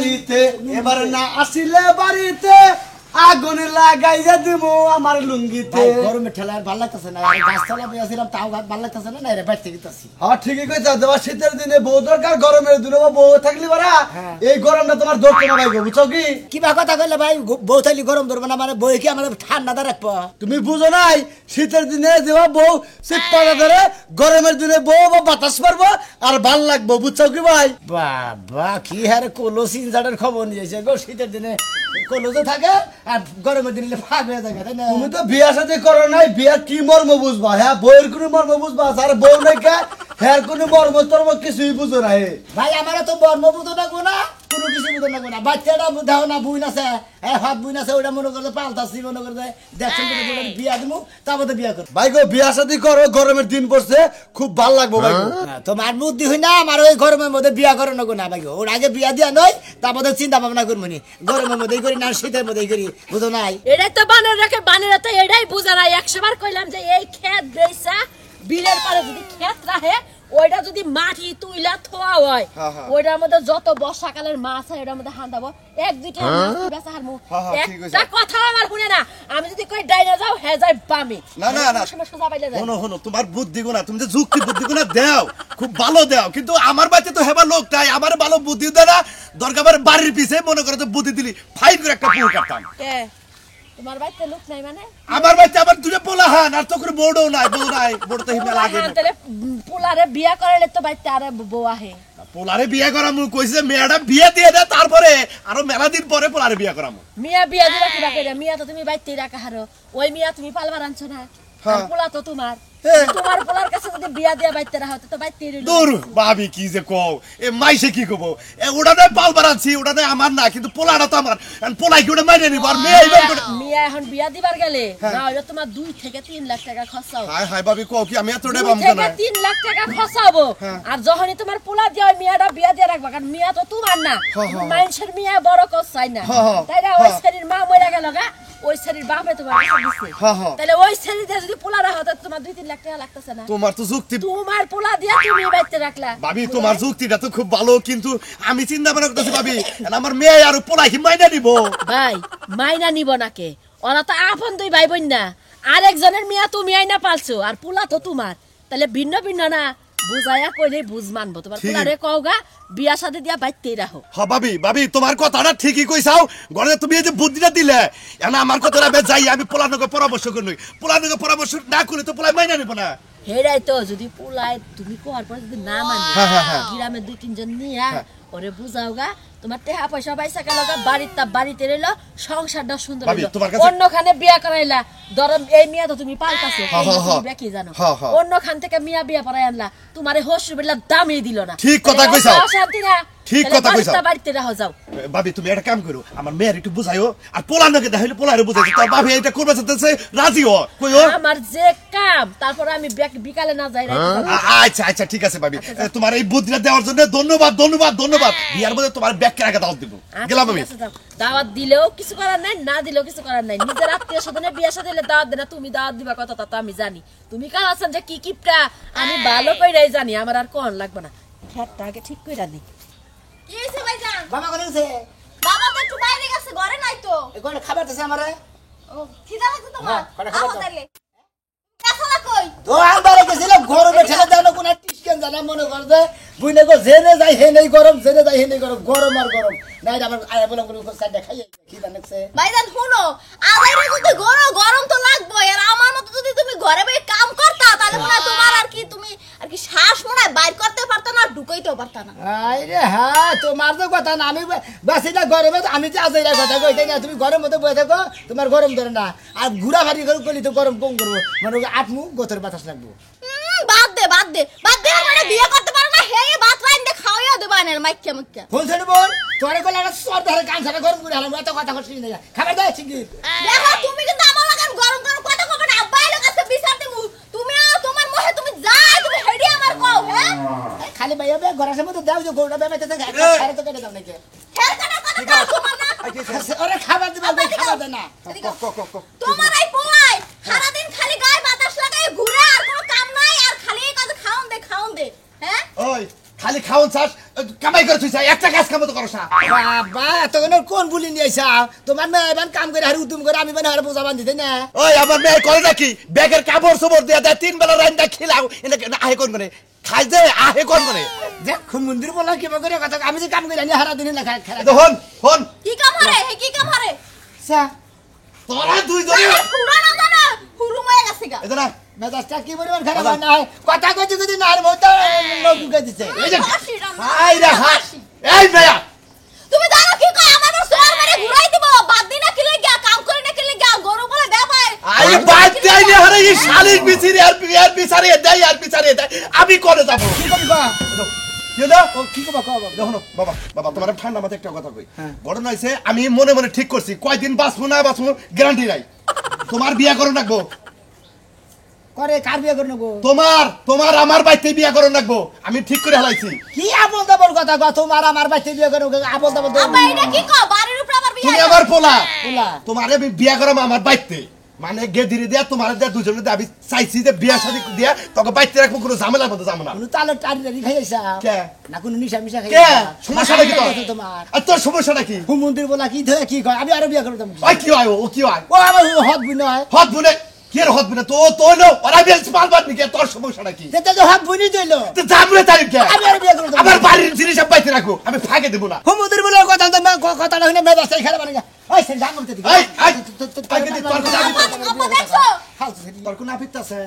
বাড়িতে এবার না আসিলে বাড়িতে আগুন লাগাইয়া দিব আমার লুঙ্গিতে গরমে ঠেলার ভালো লাগতেছে না গাছতলা বসেছিলাম তাও ভালো লাগতেছে না রে বাইরে থেকে গেছি হ্যাঁ ঠিকই কইছো দেবা শীতের দিনে বউ দরকার গরমের দিনে বউ থাকলি বারা এই গরমটা তোমার ধরতে না ভাই বুঝছো কি কিবা কথা কইলে ভাই বউ থাকলে গরম ধরবে না মানে বউ কি আমার ঠান্ডা রাখবো তুমি বুঝো নাই শীতের দিনে দেবা বউ শীতটা ধরে গরমের দিনে বউ বাতাস পারবো আর ভাল লাগবো বুঝছো কি ভাই বাবা কি হারে কোলো সিনজারের খবর নিয়েছে গো শীতের দিনে কোলোতে থাকে আর গরমের দিনে ফাঁক হয়ে থাকে তাই না তুমি তো বিয়া সাথে করো নাই বিয়া কি মর্ম বুঝবা হ্যাঁ বউয়ের কোনো মর্ম বুঝবা আর বউ নাই কা হ্যাঁ কোনো মর্ম টর্ম কিছুই বুঝো না ভাই আমার তো মর্ম বুঝো না গো না কোনো কিছু বুঝো না গো না বাচ্চাটা বুঝাও না বুইন আছে হাত বুইন আছে ওটা মনে করে পাল্টাছি মনে করে দেখছেন বিয়া দিমু তারপর বিয়া করবো ভাই গো বিয়া সাথে করো গরমের দিন পড়ছে খুব ভাল লাগবো ভাই তোমার বুদ্ধি হই না আমার ওই গরমের মধ্যে বিয়া করো না গো না ভাই ওর আগে বিয়া দিয়া নয় তারপর চিন্তা ভাবনা করবো নি গরমের মধ্যেই করি না শীতের মধ্যেই করি বুঝো নাই এটাই তো বানর রাখে বানরা তো এটাই বুঝা নাই 100 বার কইলাম যে এই ক্ষেত বেইসা বিলের পারে যদি ক্ষেত রাখে ওইটা যদি মাটি তুইলা থোয়া হয় ওইটার মধ্যে যত বর্ষাকালের মাছ হয় ওটার মধ্যে হান্দাবো এক দুইটা মাছ বেচা হারমু একটা কথা আমার শুনে না আমি যদি কই ডাইনা যাও হে যাই বামে না না না সোজা বাইলে যায় শোনো তোমার বুদ্ধি গুণা তুমি যে যুক্তি বুদ্ধি গুণা দাও খুব ভালো দাও কিন্তু আমার বাড়িতে তো হেবা লোকটাই আমার ভালো বুদ্ধি দেয় না দরকার বাড়ির পিছে মনে করো তো বুদ্ধি দিলি ফাইট করে একটা পুরো কাটতাম তোমার বাড়িতে লোক নাই মানে আমার বাড়িতে আবার দুটো পোলা হান আর তো করে বড়ও নাই বড় তো হিমে লাগে না তাহলে পোলারে বিয়া করাইলে তো বাড়িতে আরে বউ আহে পোলারে বিয়া করামু কইছে মেয়েটা বিয়া দিয়ে দে তারপরে আরো মেলা দিন পরে পোলারে বিয়া করামু মিয়া বিয়া দিলা কি রাখে মিয়া তো তুমি বাইতে রাখা হারো ওই মিয়া তুমি পালবার আনছো না পোলা তো তোমার তোমার পোলার কাছে যদি বিয়া দিয়া বাইতে রাখো তো বাইতে রইলো দূর ভাবি কি যে কও এ মাইসে কি কব এ ওটাতে পালবার আছি ওটাতে আমার না কিন্তু পোলাটা তো আমার পোলাই কি ওটা মাইনে নিব আর মেয়ে এইবার মিয়া এখন বিয়া দিবার গেলে না হইলো তোমার 2 থেকে 3 লাখ টাকা খরচা হবে হায় হায় ভাবি কও কি আমি এতটা বামজা না 3 লাখ টাকা খরচা হবে আর যখনই তোমার পোলা দিয়া ওই মিয়াটা বিয়া দিয়া রাখবা কারণ মিয়া তো তোমার না মানুষের মিয়া বড় কস চাই না তাই না ওই শরীর মা মরে গেল গা ওই শরীর বাপে তোমার দিছে তাহলে ওই শরীর দিয়ে যদি পোলা রাখো তো তোমার 2-3 লাখ টাকা লাগতেছে না তোমার তো যুক্তি তোমার পোলা দিয়া তুমি বাইতে রাখলা ভাবি তোমার যুক্তিটা তো খুব ভালো কিন্তু আমি চিন্তা ভাবনা করতেছি ভাবি আমার মেয়ে আর পোলাই কি মাইনা নিব ভাই মাইনা নিব নাকে ওরা তো আপন দুই ভাই বোন না আরেকজনের মিয়া তুমি আইনা পালছো আর পোলা তো তোমার তাহলে ভিন্ন ভিন্ন না বুঝায়া কইলে বুঝ মানবো তোমার পোলারে কওগা বিয়া সাথে দিয়া বাইতেই রাখো হ্যাঁ ভাবি তোমার কথাটা ঠিকই কইছাও ঘরে তুমি এই যে বুদ্ধিটা দিলে এনা আমার কথাটা যাই আমি পোলানকে পরামর্শ করনই পোলানকে পরামর্শ না করলে তো পোলাই মাইনা নিব না হেরাই তো যদি পোলাই তুমি কোয়ার পর যদি না মানে গ্রামে 2-3 জন নিয়া ওরে বুঝাওগা তোমার টাকা পয়সা পয়সা কালগা বাড়িতে রইলো সংসারটা সুন্দর হইলো অন্যখানে বিয়া করাইলা ধরম এই মিয়া তো তুমি পাল্টাছো তুমি কি জানো অন্যখান থেকে মিয়া বিয়া পরাই আনলা তোমারে হোশ বিল্লা দামই দিল না ঠিক কথা কইছো শান্তি না ঠিক কথা কইছো বাড়িতে রাখো যাও ভাবি তুমি একটা কাম করো আমার মেয়ের একটু বুঝাইও আর পোলানকে দেখাইলে পোলারে বুঝাইছো তো ভাবি এটা করবে চাইতেছে রাজি হ কইও আমার যে কাম তারপর আমি বিকালে না যাই আচ্ছা ঠিক আছে ভাবি তোমার এই বুদ্ধিটা দেওয়ার জন্য ধন্যবাদ বিয়ার মধ্যে তোমার ব্যাগকে আগে দাওয়াত দিব গেলাম আমি দাওয়াত দিলেও কিছু করার নাই না দিলেও কিছু করার নাই নিজের আত্মীয় স্বজনের বিয়া সাথে দাওয়াত দেনা তুমি দাওয়াত দিবা কথা তা তো আমি জানি তুমি কার আছেন যে কি কিপটা আমি ভালো কইরাই জানি আমার আর কোন লাগবে না খেতটা আগে ঠিক কইরা নি কি হইছে ভাইজান বাবা কোন আছে বাবা তো একটু বাইরে গেছে ঘরে নাই তো কোন খাবার দিছে আমারে ও খিদা লাগছে তোমার খাবার আও তাইলে কাছলা কই তো আনবারে গেছিলাম গরমে ঠেলে দাও না কোন টিস্কেন জানা মনে করবে বুইনে গো জেনে যাই হে নেই গরম গরম আর গরম নাই আমার আয়া বলম কোন সাইডে খাইয়ে খিদা লাগছে ভাইজান শুনো আজাইরে যদি গরম তো লাগবে আর আমার মত যদি তুমি ঘরে বসে কাম করতা তাহলে মনে তোমার আর কি শ্বাস মনে বাইর করতে পারতা না ঢুকাইতেও পারতা না আরে হ্যাঁ তোমার তো কথা না আমি বাসি না গরমে আমি যে আজাইরা কথা কইতে না তুমি গরম মতো বসে থাকো তোমার গরম ধরে না আর ঘুরা ভারি করলি তো গরম কম করবো মানে আটমু গোতর বাতাস লাগবো বাদ দে মানে বিয়ে করতে পারো না হে ভাত রাইন দে খাওয়া দেবা না মাইক্কা ফোন ছেড়ে বল তোরে কইলা না সর ধরে কান ছাড়া গরম করে হালাম এত কথা কইছিস না খাবার দাও ঠিকই দেখো তুমি কিন্তু আমার লাগান গরম কথা কবে না আব্বা এর কাছে বিচার দেবো তুমি তোমার মোহে তুমি যাই তুমি হেডি আমার কও হ্যাঁ খালি ভাইয়া বে ঘরের মধ্যে দাও যে গরুটা বেমাইতে থাকে খারে তো কেটে দাও নাকি খের কাটা কথা তোমার না আরে খাবার দিবা খাবার দে না তোমার এই পোলাই সারা দিন খালি গায়ে বাতাস লাগায় ঘুরে আর কোনো কাম নাই আর খালি এই কাজ খাওন দে হ্যাঁ ওই খালি খাওন চাস কামাই করে তুই একটা কাজ কাম তো করছ না বাবা এতক্ষণ কোন বুলি নিয়ে আইসা তোমার মেয়ে এবার কাম করে আর উদ্যম করে আমি মানে আর বোঝা বান্ধি তাই না ওই আমার মেয়ে করে নাকি ব্যাগের কাপড় চোপড় দিয়ে দেয় 3 বেলা রান্না খিলাও এটা আহে কোন করে খাই যে আহে কোন করে দেখো মন্দির বলা কি করে কথা আমি যে কাম করে আনি হারা দিন না খেলা হন হন কি কাম হারে হে কি কাম হারে সা তোরা দুই জনে পুরানো জানা হুরু মায়া গেছে গা এটা না মেজাজটা কি পরিমাণ খারাপ হয় না কথা কইতে যদি না আর মত লোক ঢুকে দিছে এই যে হাসিরাম হাই রে হাই এই মেয়া তুমি জানো কি কয় আমার সোয়ার মারে ঘুরাই দিব বাদ দিনা কি লাগা কাম করে না কি লাগা গরু বলে ব্যাপার আই বাদ দেই না হরে এই শালিক বিচিরি আর বিচারে দেই আর বিচারে দেই আমি করে যাব কি করবি বা কি না ও কি করবা কও দেখো বাবা বাবা তোমার ঠান্ডা মাথায় একটা কথা কই ঘটনা হইছে আমি মনে মনে ঠিক করছি কয়দিন বাঁচবো না বাঁচবো গ্যারান্টি নাই তোমার বিয়া করো রাখবো করে কার বিয়ে করে নেবো তোমার আমার বাইতে বিয়া করো রাখবো আমি ঠিক করে হালাইছি কি আবল দাবল কথা গো তোমার আমার বাচ্চা বিয়ে করে আবল দাবল আপা এটা কি কয় বাড়ির উপরে আবার বিয়ে তুমি আমার পোলা পোলা। তোমারে আমি বিয়া করাম আমার বাইতে মানে গে ধীরে দিয়া তোমার দিয়া দুজনে দিয়া আমি চাইছি যে বিয়া শাদী দিয়া তোকে বাইতে রাখবো কোনো ঝামেলার মধ্যে যাবো না কোনো তালে টাড়ি খাইছা কে? না কোনো নিশা মিশা কে খাইছা সমস্যাটা কি তোর তোমার আর তোর সমস্যাটা কি হুম মন্দির বলা কি ধরে কি কয় আমি আরো বিয়ে করে দেবো ওই কি হয় ও কি হয় ও আমার হক বুই নয় হত বুনে কি এর হত বুনে তো নো ওরা বেলছ পালবার নি কে তোর সমস্যাটা কি যেটা তো হক বুই দিল তো জামরে তাই কে আমি আরো বিয়ে করে দেবো আমার বাড়ির জিনিস সব বাইতে রাখো আমি ফাঁকে দেব না হুম মন্দির বলে কথা কথাটা হইলে মেজাজ তাই খারাপ মানে ওই সে জাম করতে দিকে এই ফাঁকে দি তোর কথা আপা দেখছো তোর কোন আপিত আছে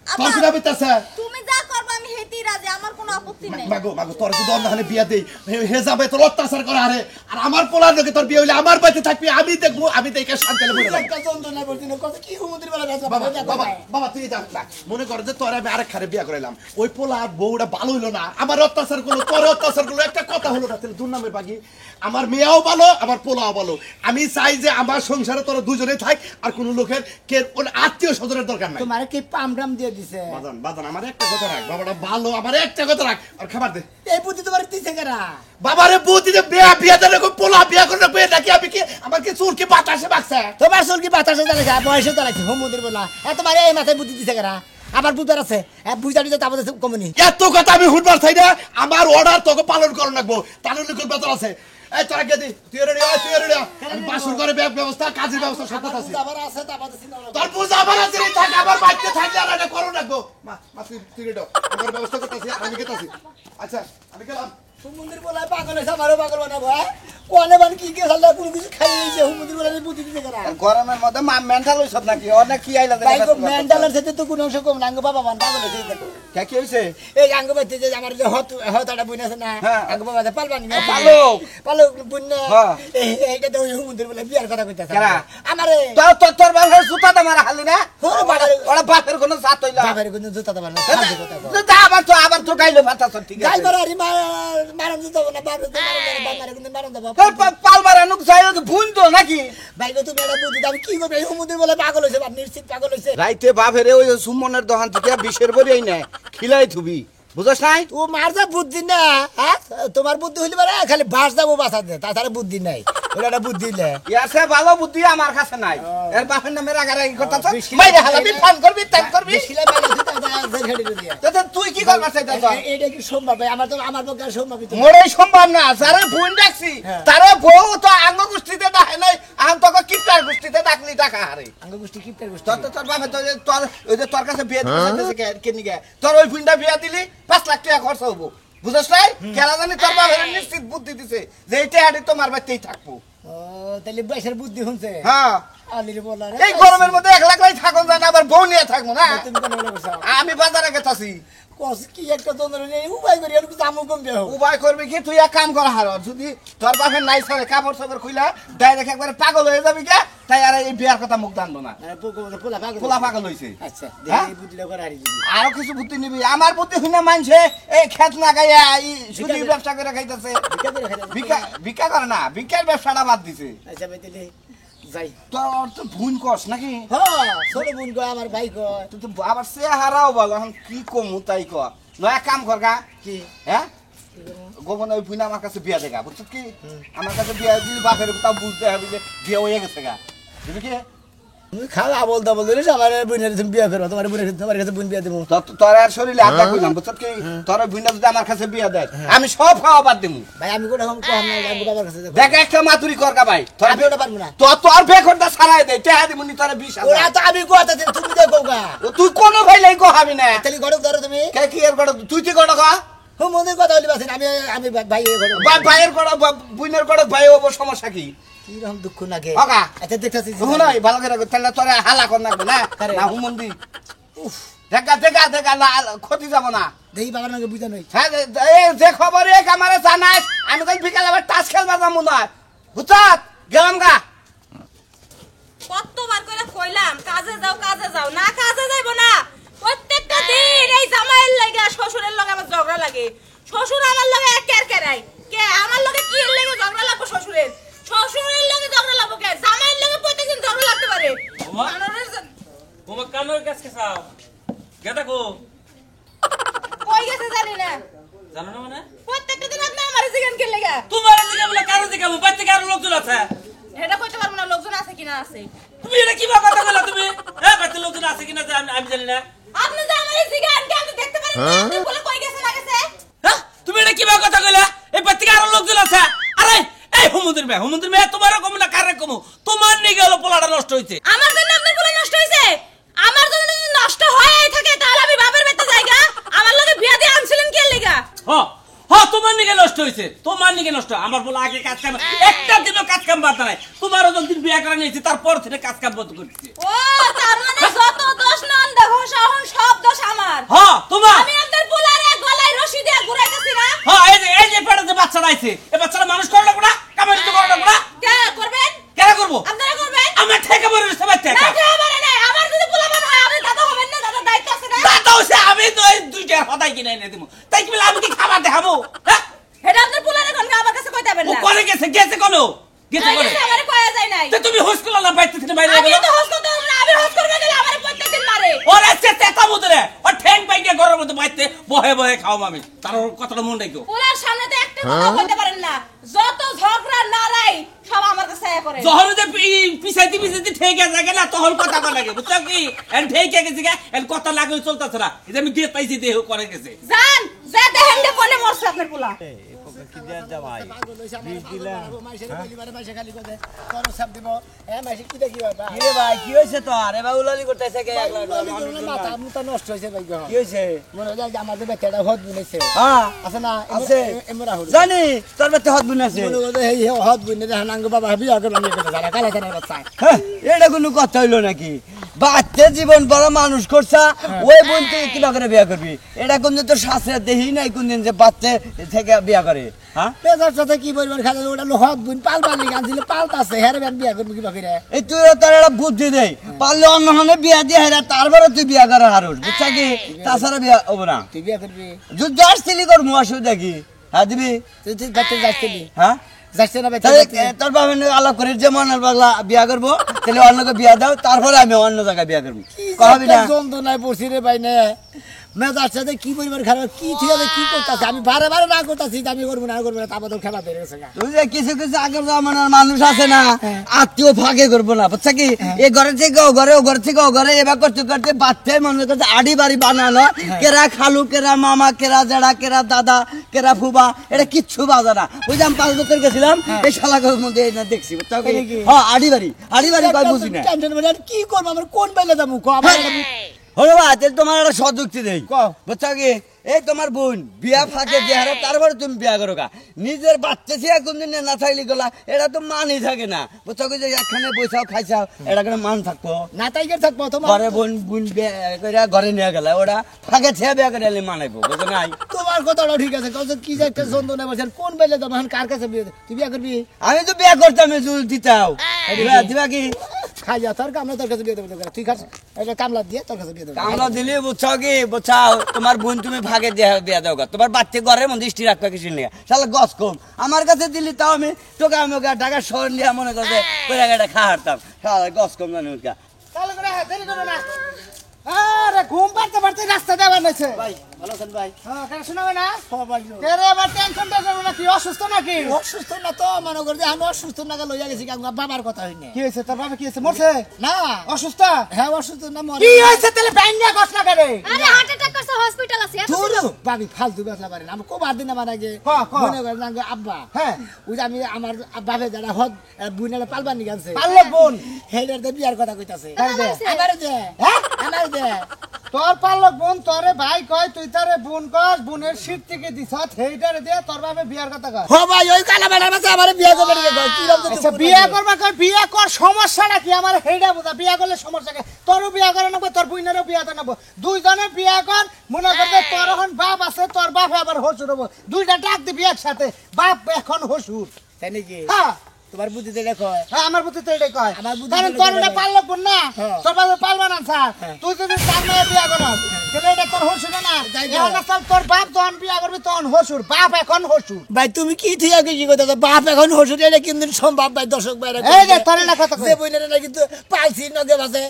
তোর কোন আপিত আছে তুমি যা করবা আমি হেতি রাজি আমার কোনো আপত্তি নাই মাগো তোর যদি অন্যখানে বিয়া দেই হে যাবে তোর অত্যাচার করে আরে আর আমার পোলার লোকে তোর বিয়ে হইলে আমার বাড়িতে থাকবি আমি দেখবো আমি দেখে শান্তি বলে একটা যন্ত্রণা করছি না কত কি হুম মন্দির বলে বাবা তুই যা না মনে কর যে তোর আমি আরেক খারে বিয়া করাইলাম ওই পোলা আর বউটা ভালো হইলো না আমার অত্যাচার করলো তোর অত্যাচার করলো একটা কথা হলো না তাহলে দুর্নামের বাগি আমার মেয়েও ভালো আমার পোলাও ভালো আমি চাই যে আমার সংসারে তোরা দুজনেই থাক আর কোনো লোকের কে আত্মীয় স্বজনের দরকার নাই তোমার কি পামরাম দিয়ে দিছে বাদান আমার একটা কথা রাখ বাবাটা ভালো আমার একটা কথা রাখ আর খাবার দে এই বুদ্ধি তোমার দিছে কেরা বাবারে বুদ্ধি যে বিয়া দিলে পোলা বিয়া করে রাখবে নাকি আমি কি আমার কি চুল কি বাতাসে বাকছে তোমার চুল কি বাতাসে চালাইছে বয়সে চালাইছে হুম মন্দির বলা তোমার এই মাথায় বুদ্ধি দিছে কেরা আবার বুঝার আছে বুঝা দিতে তারপর কমনি এত কথা আমি হুটবার চাই না আমার অর্ডার তোকে পালন করে রাখবো তাহলে লিখুন বেতন আছে এই তোরা গেদি তুই রেডি আমি বাসুর করে ব্যবস্থা কাজের ব্যবস্থা সব কথা আছে আবার আছে তারপর তোর বুঝা আবার আছে রে থাক আবার বাইতে থাকলে আর এটা করো রাখবো মা তুই রেডি আমার ব্যবস্থা করতেছি আমি গেতাছি আচ্ছা আমি গেলাম হুম মন্দির বলা পাগল হয়েছে আমারও পাগল বানাবো কোনে বান কি কে সাল্লা কোনো কিছু খাই দিয়েছে হুম মন্দির বলা বুদ্ধি দিতে কেরা গরমের মধ্যে মেন্টাল হইছ নাকি অনেক কি আইলা ভাই গো মেন্টালের সাথে তো কোনো অংশ কম না বাবা বান পাগল হয়েছে কে কি হইছে এই আঙ্গ বাইতে যে আমার যে হতাটা বুন আছে না হ্যাঁ। আঙ্গ বাবা পালবানি না পালক। পালক বুন না হ্যাঁ। এইটা তো হুম মন্দির বলা বিয়ার কথা কইতাছে কেরা? আমারে তোর বাপের জুতা তোমার হালি না ওরে বাবারে। ওরা বাপের কোনো সাত হইলা বাবার কোনো জুতা দাবার না ফালতু কথা কও যা আবার তো গাইলো ভাতাছ ঠিক গাই আছে মারা আরি মারন দিতে না বাবার তো মারন কিন্তু মারন দেব পাল মারা নুক চাই ভুন তো নাকি ভাই গো তুমি এটা বুদ্ধি দাও কি করবে হুম মন্দির বলা পাগল হইছে বাপ নিশ্চিত পাগল হইছে রাইতে বাপের ওই সুমনের দোকান থেকে বিষের বড়ি আই না খিলাই থুবি বুঝছ নাই ও মার যা বুদ্ধি না হ্যাঁ তোমার বুদ্ধি হইলে পারে খালি বাস যাবো বাসা দে তাছাড়া বুদ্ধি নাই ওটা একটা বুদ্ধি লে ইয়াসে ভালো বুদ্ধি আমার কাছে নাই এর বাপের নামে রাগারাগি করতাছ বেশি মাইরে হালাবি ফোন করবি টাইম করবি শিলা মাইলে দিতে জেল খেড়ে দিয়া তো তুই কি করবার চাইতাছ এটা কি সম্ভব ভাই আমার পক্ষে সম্ভব তো মোরে সম্ভব না যারা ফোন ডাকছি তারা বউ তো আঙ্গ গোষ্ঠীতে ডাকে নাই আম তোকে কিপটার গোষ্ঠীতে ডাকলি টাকা হারে আঙ্গ গোষ্ঠী কিপটার গোষ্ঠী তোর বাপে তো তোর ওই যে তোর কাছে বিয়ে দিতে কেনি গে তোর ওই ফোনটা বিয়ে দিলি 5 লাখ টাকা খরচ হবো বুঝছ নাই কেলা জানি তোর বাপের নিশ্চিত বুদ্ধি দিছে যে এইটা হাড়ি তোমার বাড়িতেই থাকবো ও তাহলে বয়সের বুদ্ধি শুনছে হ্যাঁ আলির বলা রে এই গরমের মধ্যে 1 লাখ লাই থাকুন যায় না আবার বউ নিয়ে থাকবো না তুমি কেন বলে বসা আমি বাজারে গেতাছি কস কি একটা যন্ত্রণা নেই উপায় করি আর কিছু আমু কম দেও উপায় করবি কি তুই এক কাম কর হার যদি তোর বাপের নাই ছাড়ে কাপড় সাপড় খুইলা ডাইরেক্ট একবারে পাগল হয়ে যাবি কে তাই আর এই বিয়ার কথা মুখ টানবো না পোলা পাগল পোলা পাগল হইছে আচ্ছা হ্যাঁ? দেখি বুদ্ধিটা করে হারি দিবি আরো কিছু বুদ্ধি নিবি আমার বুদ্ধি শুনে মানছে এই খেত না গাইয়া এই সুদি ভিক্ষা ব্যবসা করে খাইতেছে ভিক্ষা করে খাইতে ভিক্ষা করে না ভিক্ষার ব্যবসাটা বাদ দিছে আচ্ছা ভাই তাহলে যাই তোর তো ভুল কস নাকি হ্যাঁ ছোট বোন কয় আমার ভাই কয় তুই তো আবার সে হারাও বল এখন কি কমু তাই ক নয়া কাম কর গা কি হ্যাঁ গোপন ওই বুনা আমার কাছে বিয়া দেখা বুঝছিস কি আমার কাছে বিয়া দিল বাপের তাও বুঝতে হবে যে বিয়ে হয়ে গেছে গা বুঝলি কি তুমি খাওয়া বলতে বলতে আমার বোনের তুমি বিয়ে করো তোমার বোনের তোমার কাছে বোন বিয়ে দেবো তোর আর শরীরে আড্ডা কইলাম বুঝছ কি তোর বুইনা যদি আমার কাছে বিয়া দেয় আমি সব খাওয়া বাদ দিমু ভাই আমি কোটা কম আমি বাবার কাছে যাবো। দেখ একটা মাতুরি করকা ভাই তোর আমি ওটা পারবো না তোর বেখরটা ছাড়াই দে টেহা দিমুনি তোর 20,000 ওরা তো আমি কথা দিই তুমি দেখো গা তুই কোন ভাইলাই কো হাবি না তাহলে গড়ক ধরো তুমি কে কি এর গড় তুই কি গড় কো ও মনে কথা বলি বাসেন আমি আমি ভাই এই গড়ক ভাইয়ের গড় বুইনের গড় ভাই হবো সমস্যা কি কি রকম দুঃখ লাগে কাকা আচ্ছা দেখতাছি শুনাই ভালো করে তাহলে তোরে হালা কর নাকবে না না হুমন্দি উফ দেখা না ক্ষতি যাব না দেই বাবার নাকি বুঝা নই হ্যাঁ এই যে খবর এক আমারে জানাস আমি তো বিকালে আবার টাস খেলবা যাবো না বুঝছাত গেলাম গা কতবার করে কইলাম কাজে যাও না কাজে যাইবো না প্রত্যেকটা দিন এই জামাইয়ের লাগে শ্বশুরের লগে আমার ঝগড়া লাগে শ্বশুর আমার লগে কের কেরাই কে আমার লগে কি এর লাগে ঝগড়া লাগবে শ্বশুরের লগে ঝগড়া লাগবে কে জামাইয়ের লগে প্রত্যেকদিন ঝগড়া লাগতে পারে তোমার কানের কাছে চাও গেটা কো কই গেছে জানি না জানো না মানে প্রত্যেকটা দিন আপনি আমার জিগান কে লাগা তোমার দিকে বলে কারো দিকে বাচ্চা কারো লোকজন আছে এটা কইতে পারবো না লোকজন আছে কিনা আছে তুমি এটা কি কথা বললা তুমি হ্যাঁ বাচ্চা লোকজন আছে কিনা আমি জানি না আপনি যে আমার জিগান কে আপনি দেখতে পারেন না আপনি বলে কই গেছে না গেছে হ্যাঁ তুমি এটা কি কথা কইলা এই বাচ্চা কারো লোকজন আছে আরে এই হুমুদের মেয়ে তোমারও কম না কারে কম তোমার নিয়ে গেল পোলাটা নষ্ট হইছে আমার জন্য আপনার পোলা নষ্ট হইছে আমার জন্য যদি নষ্ট হয়ই থাকে তাহলে আমি বাবার বাড়িতে যাইগা আমার লগে বিয়া দিয়ে আনছিলেন কে লাগা তোমার নিকে নষ্ট হইছে তোমার নিকে নষ্ট আমার বলে আগে কাজ কাম একটা দিনও কাজ কাম বাদ নাই তোমারও যতদিন বিয়া করা নিয়েছে তারপর থেকে কাজ কাম বন্ধ করতেছে ও তার মানে যত দোষ নন দেখো সহন সব দোষ আমার তোমার আমি আপনার পোলারে গলায় রশি দিয়ে ঘুরাইতেছি না এই যে পেটে যে বাচ্চাটা আইছে এই বাচ্চাটা মানুষ করে লাগবে না কামাই দিতে করে লাগবে না কে করবেন কেন করবো আপনারা করবেন আমার ঠেকা মরে রয়েছে বাচ্চা না কে মানে না আমার যদি পোলা বান হয় আপনি দাদা হবেন না দাদা দায়িত্ব আছে না দাদা হইছে আমি তো এই দুইটা হদাই কিনে এনে দেবো তাই কি বলে আমি কি খাবার দেখাবো হ্যাঁ এটা আপনার পোলারে কোন আমার কাছে কইতে পারবেন ও না করে গেছে কোনো গেছে করে আমারে কয়া যায় নাই তো তুমি হোস্টেল না বাইতে থেকে বাইরে আমি গেল তো হোস করতে না আমি হোস করবে গেলে আমারে প্রত্যেকদিন মারে ওরে চেতা মুদরে ও ঠ্যাং পাইকে ঘরের মধ্যে বাইতে বহে বহে খাও আমি তার কথাটা মন রাখো পোলার সামনে তো একটা কথা কইতে পারেন না যত ঝগড়া লড়াই সব আমার কাছে আয়া করে যখন যে পিছাইতে ঠেকে যায় না তখন কথা কয় লাগে বুঝছো কি এন ঠেকে গেছে এন কথা লাগে চলতেছে না এই যে আমি দিয়ে পাইছি দেহ করে গেছে জান যে দেখেন যে কোনে মরছে আপনার পোলা ভাই কি হয়েছে তোর এবার উলালি করতেছে কে নষ্ট হয়েছে ভাই কি হয়েছে মনে হয় যে আমাদের বেটাটা হদ বুনেছে আছে না আছে জানি তোর বেটা হদ বুনেছে হদ বুনে দেখেন আঙ্গ বাবা বিয়া করে নিয়ে গেছে যারা কালা কালা বাচ্চা এটা কোনো কথা হইলো নাকি বাচ্চা জীবন বড় মানুষ করছা ওই বোন থেকে কি করে বিয়া করবি এটা কোনদিন তোর শাস্ত্রে দেখি নাই কোনদিন যে বাচ্চা থেকে বিয়া করে হ্যাঁ পেশার সাথে কি বলবার খালি ওটা হদ বুন পালবার লিগে আনছিল পালতাছে হেরে বিয়া করবি কি বাকিরে এই তুই তার একটা বুদ্ধি দেই পারলে অন্য হনে বিয়া দিয়ে হেরা তারপরে তুই বিয়া করার হারুস বুঝছা কি তাছাড়া বিয়া হবো না তুই বিয়া করবি যদি যাচ্ছিলি কর অসুবিধা কি হ্যাঁ দিবি তুই যাচ্ছিলি হ্যাঁ তোর বাবা আলাপ করে যে মনের বাংলা বিয়া করবো তাহলে অন্যকে বিয়া দাও তারপরে আমি অন্য জায়গায় বিয়া করবো কবি না যন্ত্রণায় পড়ছি রে ভাই নে মেজার সাথে কি পরিবার খারাপ কি ঠিক আছে কি করতেছে আমি বারে বারে না করতেছি আমি করবো না তারপর তো খেলা বেড়ে গেছে তুই যে কিছু কিছু আগের জামানার মানুষ আছে না আত্মীয় ভাগে করবো না বুঝছা কি এ ঘরে থেকে ও ঘরে ও ঘর থেকে ও ঘরে এবার করতে করতে বাচ্চাই মনে করছে আড়ি বাড়ি বানানো কেরা খালু কেরা মামা কেরা জেড়া কেরা দাদা কেরা ফুবা এটা কিচ্ছু বাজা না ওই যে আমি 5 বছর গেছিলাম এই শালাকের মধ্যে দেখছি বুঝছা কি হ্যাঁ আড়ি বাড়ি কয় বুঝি না কি করবো আমার কোন বেলে যাবো হলো বা তোমার একটা সযুক্তি দেই বুঝছো কি এই তোমার বোন বিয়া ফাঁকে দেহারে তারপরে তুমি বিয়া করো কা নিজের বাচ্চা ছিয়া কোনদিন না থাকলে গলা এটা তো মানই থাকে না বুঝছো কি যে একখানে বৈশাও খাইছাও এটা কোনো মান থাকবো না তাইকে থাকবো তোমার ঘরে বোন ঘরে নিয়ে গেলে ওরা ফাঁকে ছিয়া বিয়া করে মানাইবো বুঝো নাই তোমার কথাটা ঠিক আছে কি যে একটা যন্ত্রণা বলছেন কোন বেলে যাবো কার কাছে বিয়ে তুই বিয়া করবি আমি তো বিয়া করতাম দিতাও দিবা কি খাইয়া তোর কামলা তোর কাছে বিয়ে দেবো তুই খাস এটা কামলা দিয়ে তোর কাছে বিয়ে দেবো কামলা দিলে বুঝছো কি বুঝাও তোমার বোন তুমি ভাগে বিয়া দাও তোমার বাচ্চা ঘরের মধ্যে দৃষ্টি রাখবা কিছু নিয়ে শালা গছ কম আমার কাছে দিলি তাও আমি তোকে আমি ওকে ঢাকা শহর নিয়ে মনে করছে ওই জায়গাটা খা হারতাম শালা গছ কম জানি ওকে আরে ঘুম পাড়তে পারতে রাস্তা দেওয়া নাইছে ভাই ভালো আছেন ভাই? হ্যাঁ কেন শোনাবে না হ্যাঁ ভাই। তেরে আবার টেনশন টেনশন নাকি অসুস্থ নাকি অসুস্থ না তো মনে করি যে আমি অসুস্থ না লইয়া গেছি আমার বাবার কথা হইনি। কি হয়েছে তোর বাবা কি হয়েছে মরছে না অসুস্থ হ্যাঁ অসুস্থ না মরে। কি হয়েছে তাহলে ব্যাঙ্গা ঘটনা করে আরে হার্ট অ্যাটাক করছে হসপিটাল আছে এত ধুর ভাবি ফালতু বেসলা পারেন আমি খুব দিন আমার আগে ক। মনে করেন যে আব্বা হ্যাঁ ওই যে আমি আমার বাপে যারা হদ বুইনালে পালবার নি গেছে পারলো বোন হেডার দে বিয়ার কথা কইতাছে কার দে? আমার দে হ্যাঁ আমার দে তোর পারলো বোন তোরে ভাই কয় তুই তারে বোন কস বোনের শীত থেকে দিছ হেইটারে দে তোর বাপে বিয়ার কথা কয় হো ভাই ওই কালা বেড়ার মাঝে আমার বিয়া করবে নি কি রকম আচ্ছা বিয়া করবা কয় বিয়া কর সমস্যাটা কি আমার হেইডা বুঝা বিয়া করলে সমস্যা কি তোরও বিয়া করে নেবো তোর বুইনেরও বিয়া করে নেবো দুইজনে বিয়া কর মনে করবে তোর এখন বাপ আছে তোর বাপ আবার হসুর হবো দুইটা ডাক দিবি একসাথে বাপ এখন হসুর তাই নাকি হ্যাঁ তোমার বুদ্ধি দিলে কয় হ্যাঁ, আমার বুদ্ধি তো এটাই কয় আমার বুদ্ধি কারণ তো তোর এটাই এটা কয়। পারলো বোন না হ্যাঁ। তোর বাবা পারবা না স্যার হ্যাঁ। তুই যদি তার মেয়ে বিয়া করস তাহলে এটা তোর হসুর না তাই তো। এখন আসল তোর বাপ যখন বিয়া করবি তখন হসুর বাপ এখন হসুর ভাই তুমি কি ঠিক আছে কি কথা বাপ এখন হসুর এটা কিন্তু সম্ভব ভাই দর্শক ভাইরা এই যে তোর এটা কথা কই যে বইনের না কিন্তু পাইছি নগে বাজে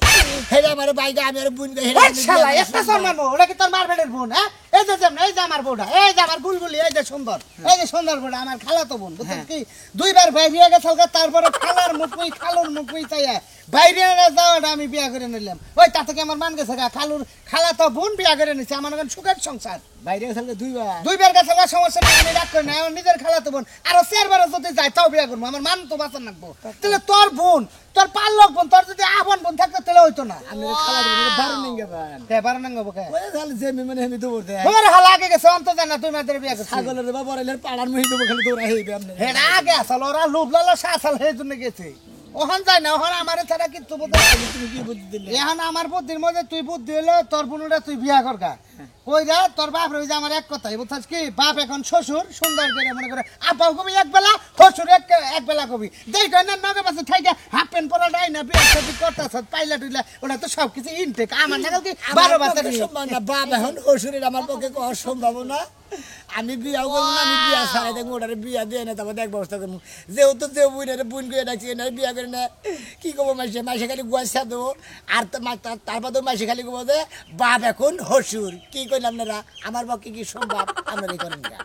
হেডা আমার বাইকে আমি আর বুইন গে হেডা এই শালা একটা সম্মান ওটা কি তোর মারবেলের বোন হ্যাঁ এই যে যেমন এই যে আমার বউটা এই যে আমার গুলগুলি এই যে সুন্দর এই যে সুন্দর বউটা আমার খালাতো বোন বুঝছিস কি দুইবার ভাই বিয়ে গেছে তারপরে খালার মুখই খালুর মুখই চাইয়া বাইরে যাওয়াটা আমি বিয়া করে নিলাম ওই তা থেকে আমার মান গেছে খালুর খালা তো বোন বিয়া করে নিছে আমার এখন সুখের সংসার বাইরে গেছে দুইবার দুইবার গেছে সমস্যা নেই আমি রাগ করি না আমার নিজের খালাতো বোন আরো 4 বার যদি যায় তাও বিয়া করবো আমার মান তো বাঁচান রাখবো তাহলে তোর বোন তোর পাল্লক বোন তোর যদি আপন বোন থাকতো তাহলে হইতো না আমি খালা বারো নিঙ্গে ভাই কে বারো নাঙ্গবো কে ওই তাহলে যে মেমনে হেমি তো বলতে তোমার হাল আগে গেছে অন্ত জানা তুই মাদের বিয়া করছিস ছাগলের বা বড়াইলের পাড়ার মহি দেবো খালি দৌড়া হইবে আপনি হেড আগে আসল ওরা লোভ লালো সাসাল সেই জন্য গেছে ওখান যায় না ওখানে আমার ছাড়া কিন্তু তুমি কি বুদ্ধি দিলে এখন আমার বুদ্ধির মধ্যে তুই বুদ্ধি হলো তোর বোনটা তুই বিয়া করগা কই যা তোর বাপ রয়ে যা আমার এক কথাই বুঝছিস কি বাপ এখন শ্বশুর সুন্দর করে মনে করে আপাও কবি এক বেলা শ্বশুর এক বেলা কবি দেখ না নগে পাশে থাইকা হাফ প্যান্ট পরা ডাই না বিয়া শাদি করতাছ পাইলা টুইলা ওটা তো সব কিছু ইনটেক আমার নাগাল কি 12 বছর সম্ভব না বাপ এখন হসুরের আমার পক্ষে কর সম্ভব না আমি বিয়াও করবো না আমি বিয়া ছাড়াই দেখবো ওটারে বিয়া দিয়ে না তারপর এক ব্যবস্থা করবো যেহেতু যে বুন করে ডাকছি এনারে বিয়া করে না কি করবো মাসে খালি গুয়াশা দেবো আর তারপর তো মাসে খালি করবো যে বাপ এখন হসুর কি করলাম আপনারা আমার পক্ষে কি সম্ভব আপনারাই করেন না